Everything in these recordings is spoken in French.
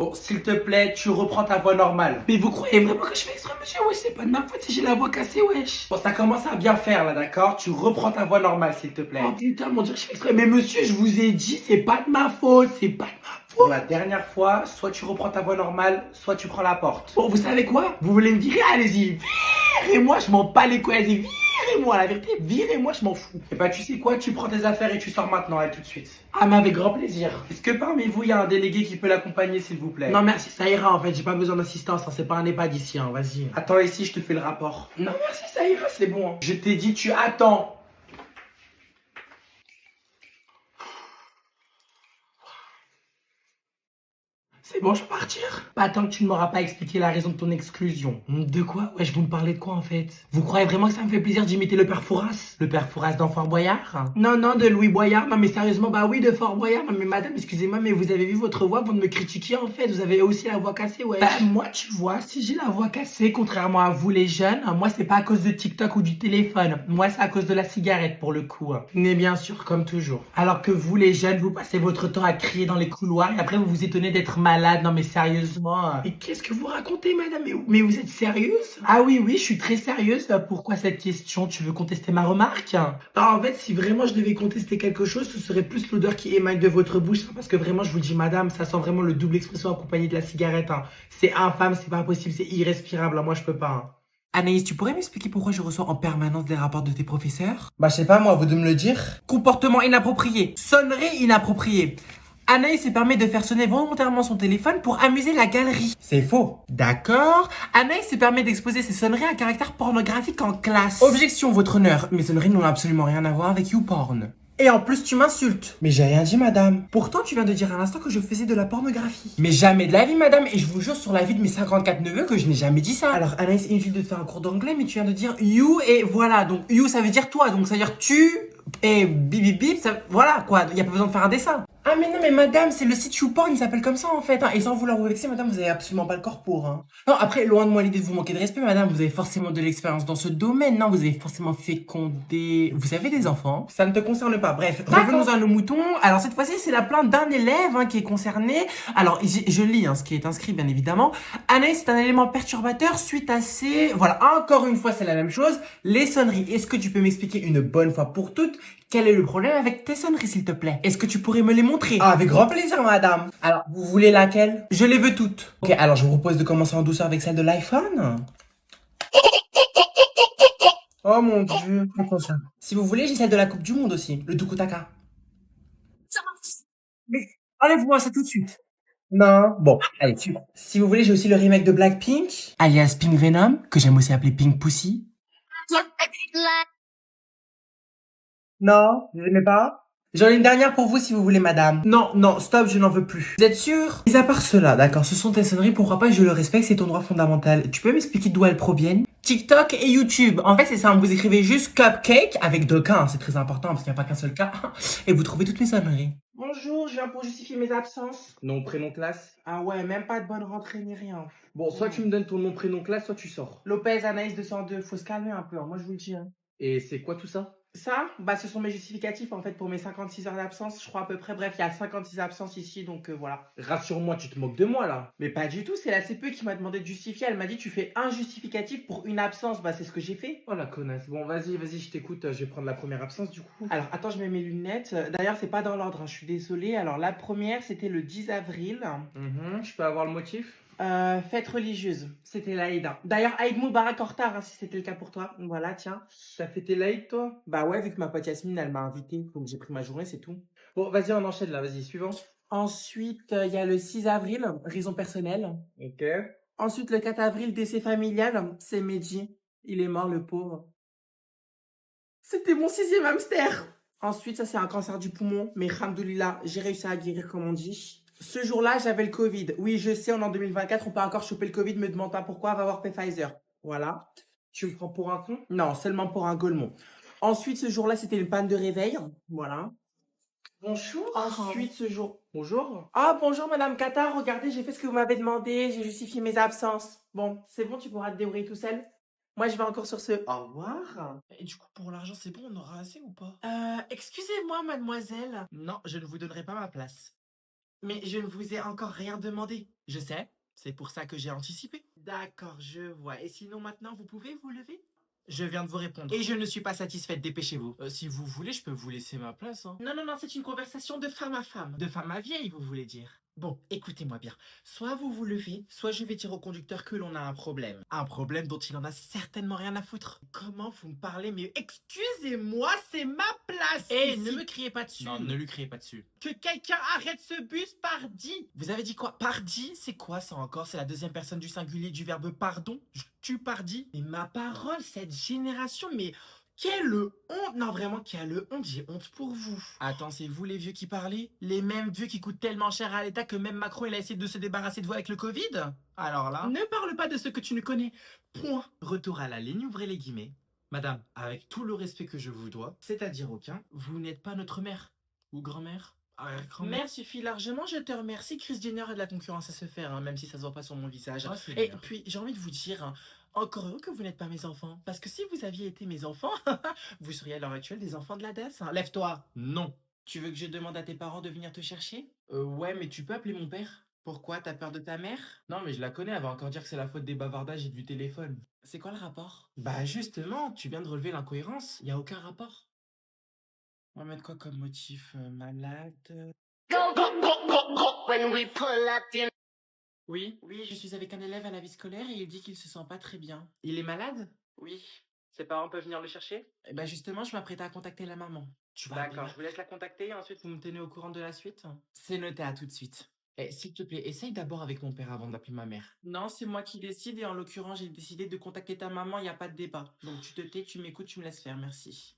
Bon, s'il te plaît, tu reprends ta voix normale. Mais vous croyez vraiment que je fais exprès, monsieur? Wesh, c'est pas de ma faute si j'ai la voix cassée, wesh. Bon, ça commence à bien faire, là, d'accord? Tu reprends ta voix normale, s'il te plaît. Oh putain, mon dieu, je fais exprès. Mais monsieur, je vous ai dit, c'est pas de ma faute, c'est pas de ma faute. Pour la dernière fois, soit tu reprends ta voix normale, soit tu prends la porte. Bon, vous savez quoi? Vous voulez me virer? Allez-y, virez-moi, je m'en bats les couilles, allez-y, virez-moi, la vérité, virez-moi, je m'en fous. Et bah, tu sais quoi? Tu prends tes affaires et tu sors maintenant, là, tout de suite. Ah, mais avec grand plaisir. Est-ce que parmi vous, il y a un délégué qui peut l'accompagner, s'il vous plaît? Non, merci, ça ira, en fait, j'ai pas besoin d'assistance, hein, c'est pas un EHPAD ici, hein, vas-y. Attends ici, je te fais le rapport. Non, merci, ça ira, c'est bon. Hein. Je t'ai dit, tu attends. C'est bon, je peux partir? Pas tant que tu ne m'auras pas expliqué la raison de ton exclusion. De quoi? Wesh, vous me parlez de quoi en fait? Vous croyez vraiment que ça me fait plaisir d'imiter le père Fouras? Le père Fouras dans Fort Boyard? Non, non, de Louis Boyard. Non, mais sérieusement, bah oui, de Fort Boyard. Non, mais madame, excusez-moi, mais vous avez vu votre voix, vous me critiquiez en fait. Vous avez aussi la voix cassée, ouais. Bah, moi, tu vois, si j'ai la voix cassée, contrairement à vous les jeunes, moi, c'est pas à cause de TikTok ou du téléphone. Moi, c'est à cause de la cigarette pour le coup. Mais bien sûr, comme toujours. Alors que vous les jeunes, vous passez votre temps à crier dans les couloirs et après vous vous étonnez d'être malade. Non mais sérieusement. Mais qu'est-ce que vous racontez madame? Mais vous êtes sérieuse? Ah oui, oui, je suis très sérieuse. Pourquoi cette question? Tu veux contester ma remarque? Ah, en fait, si vraiment je devais contester quelque chose, ce serait plus l'odeur qui émane de votre bouche. Parce que vraiment, je vous le dis madame, ça sent vraiment le double expression accompagné de la cigarette. Hein. C'est infâme, c'est pas possible, c'est irrespirable. Hein. Moi, je peux pas. Hein. Anaïs, tu pourrais m'expliquer pourquoi je reçois en permanence des rapports de tes professeurs? Bah, je sais pas moi, vous de me le dire. Comportement inapproprié, sonnerie inappropriée. Anaïs se permet de faire sonner volontairement son téléphone pour amuser la galerie. C'est faux. D'accord. Anaïs se permet d'exposer ses sonneries à caractère pornographique en classe. Objection, votre honneur. Mes sonneries n'ont absolument rien à voir avec YouPorn. Et en plus, tu m'insultes. Mais j'ai rien dit, madame. Pourtant, tu viens de dire à l'instant que je faisais de la pornographie. Mais jamais de la vie, madame. Et je vous jure sur la vie de mes 54 neveux que je n'ai jamais dit ça. Alors, Anaïs, inutile de te faire un cours d'anglais, mais tu viens de dire you et voilà. Donc, you, ça veut dire toi. Donc, ça veut dire tu et bip bip bip. Ça, voilà, quoi. Il n'y a pas besoin de faire un dessin. Ah mais non mais madame, c'est le site YouPorn, il s'appelle comme ça en fait. Hein. Et sans vouloir vous vexer, madame, vous avez absolument pas le corps pour. Hein. Non, après, loin de moi l'idée de vous manquer de respect, madame. Vous avez forcément de l'expérience dans ce domaine, non? Vous avez forcément fécondé... Vous avez des enfants? Ça ne te concerne pas. Bref, Revenons à nos moutons. Alors, cette fois-ci, c'est la plainte d'un élève qui est concerné. Alors, je lis ce qui est inscrit, bien évidemment. Anaïs est un élément perturbateur suite à ces... Voilà, encore une fois, c'est la même chose. Les sonneries. Est-ce que tu peux m'expliquer une bonne fois pour toutes quel est le problème avec tes sonneries, s'il te plaît? Est-ce que tu pourrais me les montrer? Ah, avec grand plaisir, madame. Alors, vous voulez laquelle? Je les veux toutes. Ok, alors je vous propose de commencer en douceur avec celle de l'iPhone. Oh mon dieu, pourquoi ça? Si vous voulez, j'ai celle de la Coupe du Monde aussi, le Tukutaka. Mais enlève-moi ça tout de suite. Non, bon, allez, super. Si vous voulez, j'ai aussi le remake de Blackpink. Alias Pink Venom, que j'aime aussi appeler Pink Pussy. Non, vous n'aimez pas? J'en ai une dernière pour vous si vous voulez, madame. Non, non, stop, je n'en veux plus. Vous êtes sûr? Mis à part cela, d'accord, ce sont tes sonneries, pourquoi pas, je le respecte, c'est ton droit fondamental. Tu peux m'expliquer d'où elles proviennent? TikTok et YouTube. En fait, c'est simple, vous écrivez juste Cupcake avec 2 K, hein, c'est très important parce qu'il n'y a pas qu'un seul K, et vous trouvez toutes mes sonneries. Bonjour, je viens pour justifier mes absences. Nom, prénom, classe. Ah ouais, même pas de bonne rentrée ni rien. Bon, soit tu me donnes ton nom, prénom, classe, soit tu sors. Lopez Anaïs 202, faut se calmer un peu, hein, moi je vous le dis. Hein. Et c'est quoi tout ça? Ça, bah ce sont mes justificatifs en fait pour mes 56 heures d'absence, je crois à peu près. Bref, il y a 56 absences ici, donc voilà. Rassure-moi, tu te moques de moi là. Mais pas du tout, c'est la CPE qui m'a demandé de justifier. Elle m'a dit tu fais un justificatif pour une absence. Bah c'est ce que j'ai fait. Oh la connasse. Bon, vas-y, je t'écoute. Je vais prendre la première absence du coup. Alors attends, je mets mes lunettes. D'ailleurs, c'est pas dans l'ordre, hein, je suis désolée. Alors la première, c'était le 10 avril. Je peux avoir le motif? Fête religieuse, c'était l'Aïd. Hein. D'ailleurs, Aïd Moubarak en retard, hein, si c'était le cas pour toi. Voilà, tiens. T'as fêté l'Aïd toi? Bah ouais, vu que ma pote Yasmine, elle m'a invité, donc j'ai pris ma journée, c'est tout. Bon, vas-y, on enchaîne là, vas-y, suivant. Ensuite, il y a le 6 avril, raison personnelle. Ok. Ensuite, le 4 avril, décès familial, c'est Mehdi. Il est mort, le pauvre. C'était mon 6e hamster. Ensuite, ça c'est un cancer du poumon, mais alhamdoulilah, j'ai réussi à guérir comme on dit. Ce jour-là, j'avais le Covid. Oui, je sais, on est en 2024, on peut encore choper le Covid, me demande pas pourquoi, va voir Pfizer. Voilà. Tu me prends pour un con? Non, seulement pour un golemon. Ensuite, ce jour-là, c'était une panne de réveil. Voilà. Bonjour. Ensuite, ce jour... Bonjour. Ah, bonjour Madame Qatar, regardez, j'ai fait ce que vous m'avez demandé, j'ai justifié mes absences. Bon, c'est bon, tu pourras te débrouiller tout seul. Moi, je vais encore sur ce au revoir. Et du coup, pour l'argent, c'est bon, on aura assez ou pas? Excusez-moi, mademoiselle. Non, je ne vous donnerai pas ma place. Mais je ne vous ai encore rien demandé. Je sais, c'est pour ça que j'ai anticipé. D'accord, je vois. Et sinon maintenant, vous pouvez vous lever? Je viens de vous répondre. Et je ne suis pas satisfaite, dépêchez-vous. Si vous voulez, je peux vous laisser ma place, hein. Non, non, non, c'est une conversation de femme à femme. De femme à vieille, vous voulez dire. Bon, écoutez-moi bien. Soit vous vous levez, soit je vais dire au conducteur que l'on a un problème. Un problème dont il en a certainement rien à foutre. Comment vous me parlez? Mais excusez-moi, c'est ma place. Eh, ici. ne me criez pas dessus. Non, Ne lui criez pas dessus. Que quelqu'un arrête ce bus, pardi. Vous avez dit quoi? Pardi? C'est quoi ça encore? C'est la deuxième personne du singulier du verbe pardon? Je tue pardi? Mais ma parole, cette génération, mais quelle honte! Non, vraiment, quelle honte! J'ai honte pour vous. Attends, c'est vous les vieux qui parlez? Les mêmes vieux qui coûtent tellement cher à l'État que même Macron, il a essayé de se débarrasser de vous avec le Covid? Alors là, ne parle pas de ce que tu ne connais. Point. Retour à la ligne, ouvrez les guillemets. Madame, avec tout le respect que je vous dois, c'est-à-dire aucun, vous n'êtes pas notre mère. Ou grand-mère. Mère suffit largement, je te remercie. Chris Jenner a de la concurrence à se faire, hein, même si ça se voit pas sur mon visage. Ah, c'est Et bien. puis, j'ai envie de vous dire, hein, encore heureux que vous n'êtes pas mes enfants. Parce que si vous aviez été mes enfants, vous seriez à l'heure actuelle des enfants de la DES. Hein. Lève-toi. Non. Tu veux que je demande à tes parents de venir te chercher? Ouais, mais tu peux appeler mon père? Pourquoi? T'as peur de ta mère? Non, mais je la connais, elle va encore dire que c'est la faute des bavardages et du téléphone. C'est quoi le rapport? Bah justement, tu viens de relever l'incohérence, y a aucun rapport. On va mettre quoi comme motif? Malade? When we pull up in Oui, je suis avec un élève à la vie scolaire et il dit qu'il se sent pas très bien. Il est malade? Oui. Ses parents peuvent venir le chercher? Eh ben justement, je m'apprêtais à contacter la maman. Tu vas D'accord, appeler je vous laisse la contacter et ensuite vous me tenez au courant de la suite. C'est noté, à tout de suite. Eh, s'il te plaît, essaye d'abord avec mon père avant d'appeler ma mère. Non, c'est moi qui décide et en l'occurrence, j'ai décidé de contacter ta maman, il n'y a pas de débat. Donc tu te tais, tu m'écoutes, tu me laisses faire, merci.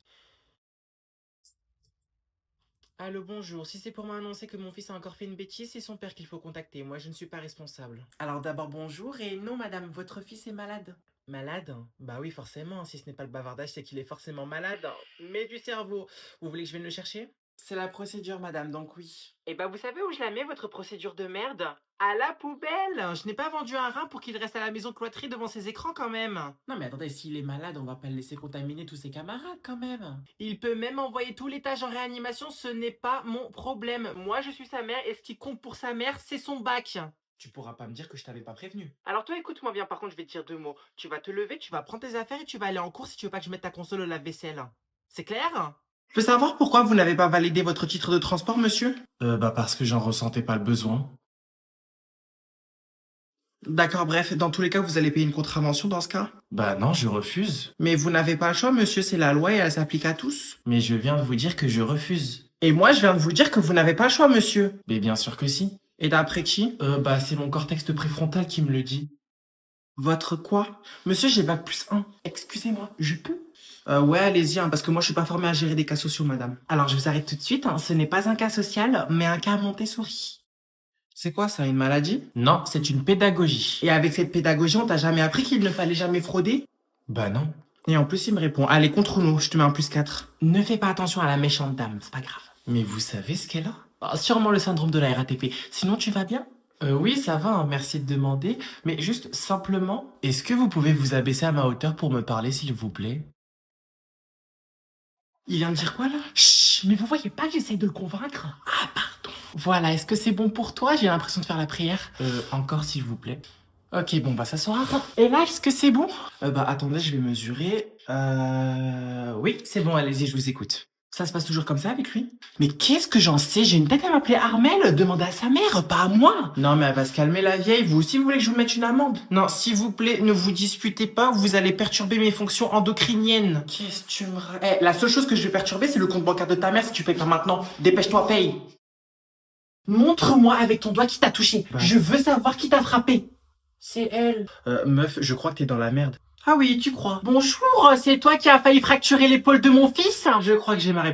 Allô, bonjour. Si c'est pour m'annoncer que mon fils a encore fait une bêtise, c'est son père qu'il faut contacter. Moi, je ne suis pas responsable. Alors d'abord, bonjour. Et non, madame, votre fils est malade. Malade? Bah oui, forcément. Si ce n'est pas le bavardage, c'est qu'il est forcément malade. Mais du cerveau. Vous voulez que je vienne le chercher? C'est la procédure, madame, donc oui. Eh bah, vous savez où je la mets, votre procédure de merde? À la poubelle! Je n'ai pas vendu un rein pour qu'il reste à la maison cloîtrée devant ses écrans quand même. Non mais attendez, s'il est malade, on va pas le laisser contaminer tous ses camarades quand même. Il peut même envoyer tout l'étage en réanimation, ce n'est pas mon problème. Moi je suis sa mère et ce qui compte pour sa mère, c'est son bac. Tu pourras pas me dire que je t'avais pas prévenu. Alors toi écoute-moi bien, par contre je vais te dire deux mots. Tu vas te lever, tu vas prendre tes affaires et tu vas aller en cours si tu veux pas que je mette ta console au lave-vaisselle. C'est clair? Je peux savoir pourquoi vous n'avez pas validé votre titre de transport, monsieur? Bah parce que j'en ressentais pas le besoin. D'accord, bref, dans tous les cas, vous allez payer une contravention dans ce cas? Bah non, je refuse. Mais vous n'avez pas le choix, monsieur, c'est la loi et elle s'applique à tous. Mais je viens de vous dire que je refuse. Et moi, je viens de vous dire que vous n'avez pas le choix, monsieur. Mais bien sûr que si. Et d'après qui? Bah c'est mon cortex préfrontal qui me le dit. Votre quoi? Monsieur, j'ai bac plus 1. Excusez-moi, je peux? Ouais, allez-y, hein, parce que moi, je suis pas formé à gérer des cas sociaux, madame. Alors, je vous arrête tout de suite, hein, ce n'est pas un cas social, mais un cas Montessori. C'est quoi ça, une maladie? Non, c'est une pédagogie. Et avec cette pédagogie, on t'a jamais appris qu'il ne fallait jamais frauder? Bah non. Et en plus, il me répond, allez, contre nous, je te mets un plus 4. Ne fais pas attention à la méchante dame, c'est pas grave. Mais vous savez ce qu'elle a? Ah, sûrement le syndrome de la RATP. Sinon, tu vas bien? Oui, ça va, hein, merci de demander. Mais juste simplement, est-ce que vous pouvez vous abaisser à ma hauteur pour me parler, s'il vous plaît? Il vient de dire quoi, là? Chut, mais vous voyez pas que j'essaye de le convaincre? Ah, pardon. Voilà, est-ce que c'est bon pour toi? J'ai l'impression de faire la prière. Encore s'il vous plaît. Ok, bon, bah, s'asseoir. Et là, est-ce que c'est bon? Bah, attendez, je vais mesurer. Oui, c'est bon, allez-y, je vous écoute. Ça se passe toujours comme ça avec lui? Mais qu'est-ce que j'en sais? J'ai une tête à m'appeler Armel. Demandez à sa mère, pas à moi. Non, mais elle va se calmer, la vieille. Vous aussi, vous voulez que je vous mette une amende? Non, s'il vous plaît, ne vous disputez pas ou vous allez perturber mes fonctions endocriniennes. Qu'est-ce que tu me racontes? La seule chose que je vais perturber, c'est le compte bancaire de ta mère si tu payes pas maintenant. Dépêche-toi, paye. Montre-moi avec ton doigt qui t'a touché. Bah. Je veux savoir qui t'a frappé. C'est elle. Meuf, je crois que t'es dans la merde. Ah oui, tu crois. Bonjour, c'est toi qui as failli fracturer l'épaule de mon fils? Je crois que j'ai ma réponse.